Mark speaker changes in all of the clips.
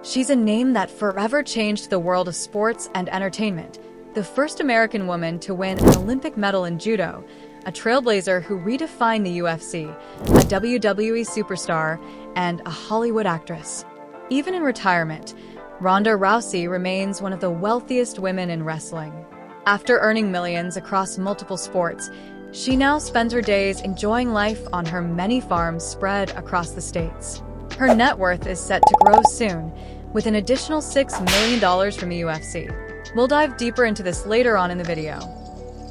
Speaker 1: She's a name that forever changed the world of sports and entertainment. The first American woman to win an Olympic medal in judo, a trailblazer who redefined the UFC, a WWE superstar, and a Hollywood actress. Even in retirement, Ronda Rousey remains one of the wealthiest women in wrestling. After earning millions across multiple sports, she now spends her days enjoying life on her many farms spread across the states. Her net worth is set to grow soon, with an additional $6 million from the UFC. We'll dive deeper into this later on in the video.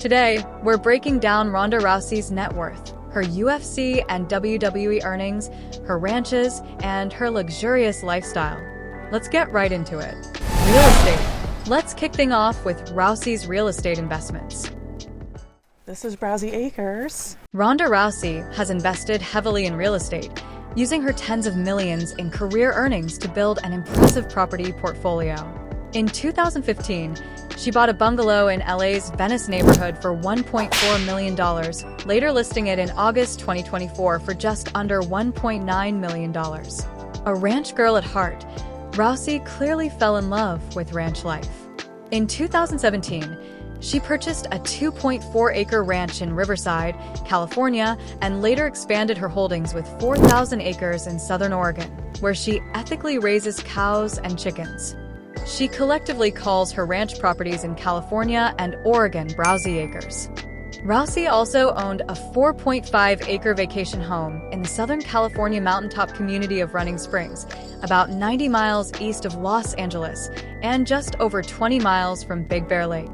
Speaker 1: Today, we're breaking down Ronda Rousey's net worth, her UFC and WWE earnings, her ranches, and her luxurious lifestyle. Let's get right into it. Real estate. Let's kick things off with Rousey's real estate investments.
Speaker 2: This is Rousey Acres.
Speaker 1: Ronda Rousey has invested heavily in real estate, using her tens of millions in career earnings to build an impressive property portfolio. In 2015, she bought a bungalow in LA's Venice neighborhood for $1.4 million, later listing it in August 2024 for just under $1.9 million. A ranch girl at heart, Rousey clearly fell in love with ranch life. In 2017, she purchased a 2.4-acre ranch in Riverside, California, and later expanded her holdings with 4,000 acres in Southern Oregon, where she ethically raises cows and chickens. She collectively calls her ranch properties in California and Oregon Rousey Acres. Rousey also owned a 4.5-acre vacation home in the Southern California mountaintop community of Running Springs, about 90 miles east of Los Angeles and just over 20 miles from Big Bear Lake.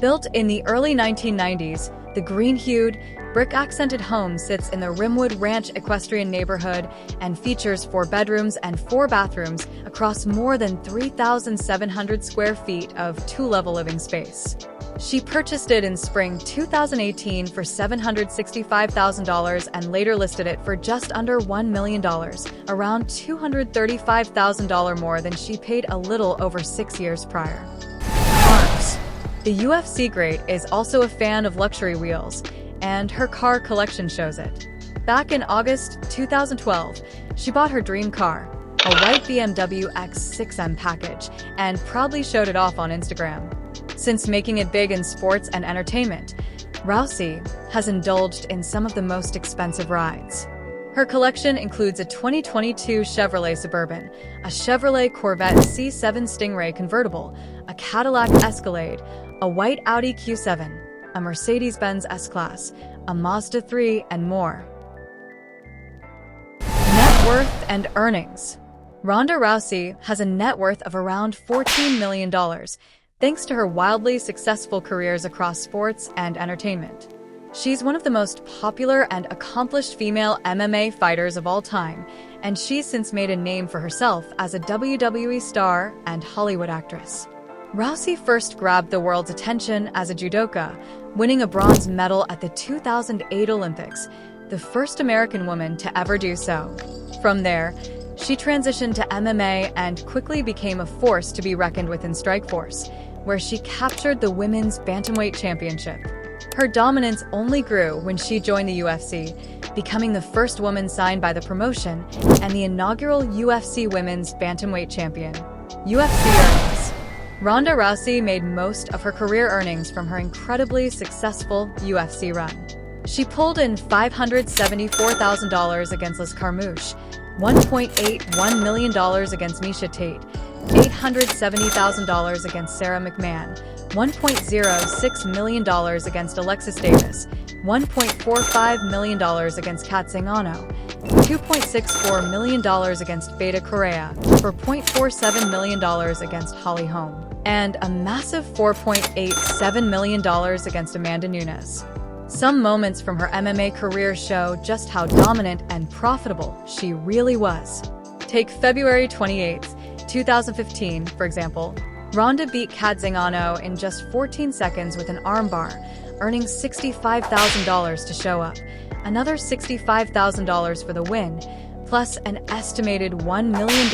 Speaker 1: Built in the early 1990s, the green-hued, brick-accented home sits in the Rimwood Ranch equestrian neighborhood and features 4 bedrooms and 4 bathrooms across more than 3,700 square feet of two-level living space. She purchased it in spring 2018 for $765,000 and later listed it for just under $1 million, around $235,000 more than she paid a little over 6 years prior. Cars. The UFC great is also a fan of luxury wheels, and her car collection shows it. Back in August 2012, she bought her dream car, a white BMW X6M package, and proudly showed it off on Instagram. Since making it big in sports and entertainment, Rousey has indulged in some of the most expensive rides. Her collection includes a 2022 Chevrolet Suburban, a Chevrolet Corvette C7 Stingray convertible, a Cadillac Escalade, a white Audi Q7, a Mercedes-Benz S-Class, a Mazda 3, and more. Net worth and earnings. Ronda Rousey has a net worth of around $14 million, thanks to her wildly successful careers across sports and entertainment. She's one of the most popular and accomplished female MMA fighters of all time, and she's since made a name for herself as a WWE star and Hollywood actress. Rousey first grabbed the world's attention as a judoka, winning a bronze medal at the 2008 Olympics, the first American woman to ever do so. From there, she transitioned to MMA and quickly became a force to be reckoned with in Strikeforce, where she captured the Women's Bantamweight Championship. Her dominance only grew when she joined the UFC, becoming the first woman signed by the promotion and the inaugural UFC Women's Bantamweight Champion. UFC earnings. Ronda Rousey made most of her career earnings from her incredibly successful UFC run. She pulled in $574,000 against Liz Carmouche, $1.81 million against Miesha Tate, $870,000 against Sarah McMahon, $1.06 million against Alexis Davis, $1.45 million against Kat Zingano, $2.64 million against Beta Correa, for $0.47 million against Holly Holm, and a massive $4.87 million against Amanda Nunes. Some moments from her MMA career show just how dominant and profitable she really was. Take February 28, 2015, for example. Ronda beat Kat Zingano in just 14 seconds with an armbar, earning $65,000 to show up, another $65,000 for the win, plus an estimated $1 million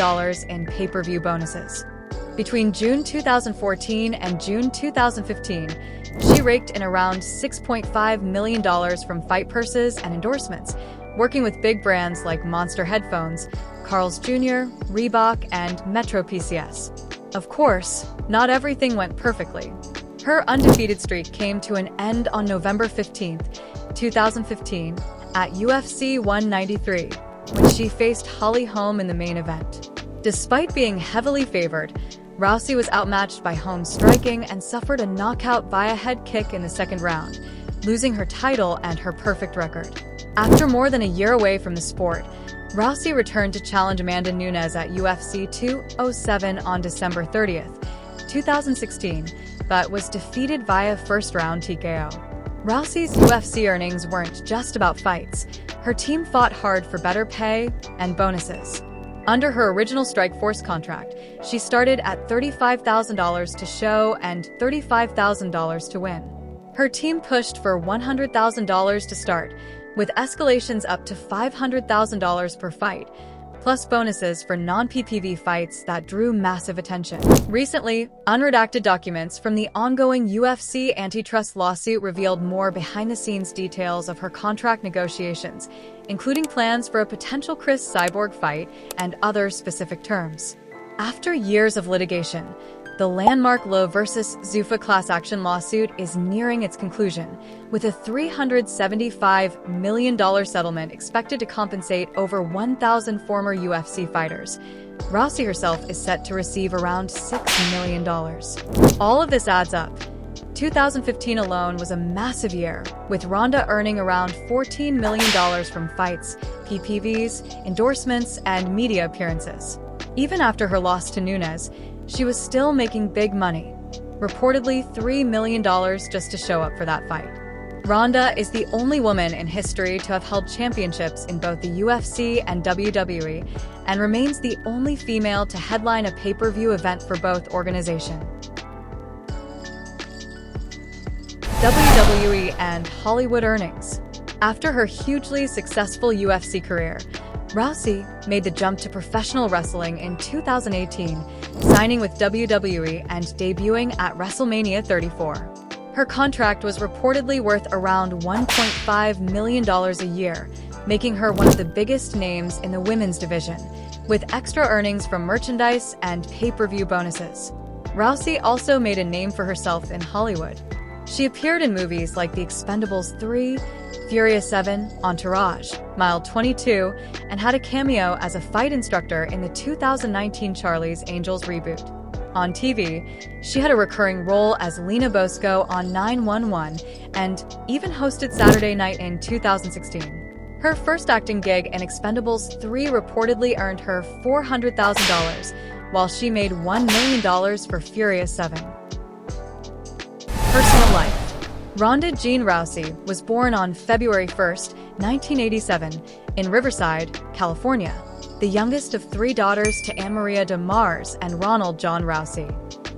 Speaker 1: in pay-per-view bonuses. Between June 2014 and June 2015, she raked in around $6.5 million from fight purses and endorsements, working with big brands like Monster Headphones, Carl's Jr., Reebok, and Metro PCS. Of course, not everything went perfectly. Her undefeated streak came to an end on November 15, 2015, at UFC 193, when she faced Holly Holm in the main event. Despite being heavily favored, Rousey was outmatched by Holm's striking and suffered a knockout via head kick in the second round, losing her title and her perfect record. After more than a year away from the sport, Rousey returned to challenge Amanda Nunes at UFC 207 on December 30, 2016, but was defeated via first-round TKO. Rousey's UFC earnings weren't just about fights. Her team fought hard for better pay and bonuses. Under her original Strikeforce contract, she started at $35,000 to show and $35,000 to win. Her team pushed for $100,000 to start, with escalations up to $500,000 per fight, plus bonuses for non-PPV fights that drew massive attention. Recently, unredacted documents from the ongoing UFC antitrust lawsuit revealed more behind-the-scenes details of her contract negotiations, including plans for a potential Chris Cyborg fight and other specific terms. After years of litigation, the landmark Lowe vs. Zuffa class action lawsuit is nearing its conclusion, with a $375 million settlement expected to compensate over 1,000 former UFC fighters. Rousey herself is set to receive around $6 million. All of this adds up. 2015 alone was a massive year, with Ronda earning around $14 million from fights, PPVs, endorsements, and media appearances. Even after her loss to Nunes, she was still making big money, reportedly $3 million just to show up for that fight. Ronda is the only woman in history to have held championships in both the UFC and WWE, and remains the only female to headline a pay-per-view event for both organizations. WWE and Hollywood earnings. After her hugely successful UFC career, Rousey made the jump to professional wrestling in 2018, signing with WWE and debuting at WrestleMania 34. Her contract was reportedly worth around $1.5 million a year, making her one of the biggest names in the women's division, with extra earnings from merchandise and pay-per-view bonuses. Rousey also made a name for herself in Hollywood. She appeared in movies like The Expendables 3, Furious 7, Entourage, Mile 22, and had a cameo as a fight instructor in the 2019 Charlie's Angels reboot. On TV, she had a recurring role as Lena Bosco on 911 and even hosted Saturday Night in 2016. Her first acting gig in Expendables 3 reportedly earned her $400,000, while she made $1 million for Furious 7. Personal life. Ronda Jean Rousey was born on February 1, 1987, in Riverside, California, the youngest of three daughters to Anne Maria de Mars and Ronald John Rousey.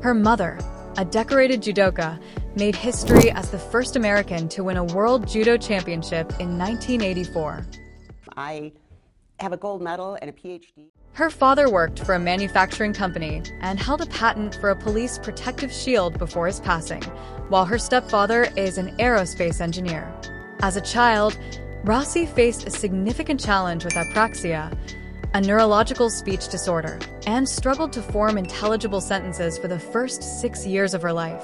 Speaker 1: Her mother, a decorated judoka, made history as the first American to win a World Judo Championship in 1984.
Speaker 3: I have a gold medal and a PhD.
Speaker 1: Her father worked for a manufacturing company and held a patent for a police protective shield before his passing, while her stepfather is an aerospace engineer. As a child, Rousey faced a significant challenge with apraxia, a neurological speech disorder, and struggled to form intelligible sentences for the first 6 years of her life.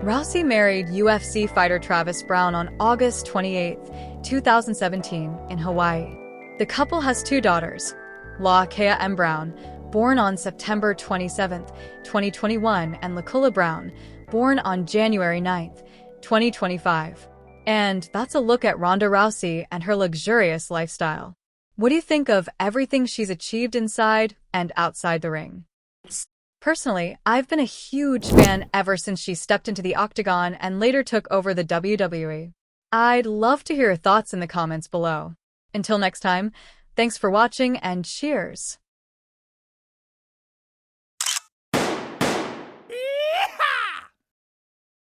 Speaker 1: Rousey married UFC fighter Travis Browne on August 28, 2017, in Hawaii. The couple has two daughters, LaKea M. Brown, born on September 27, 2021, and Lakula Brown, born on January 9, 2025. And that's a look at Ronda Rousey and her luxurious lifestyle. What do you think of everything she's achieved inside and outside the ring? Personally, I've been a huge fan ever since she stepped into the Octagon and later took over the WWE. I'd love to hear your thoughts in the comments below. Until next time, thanks for watching and cheers!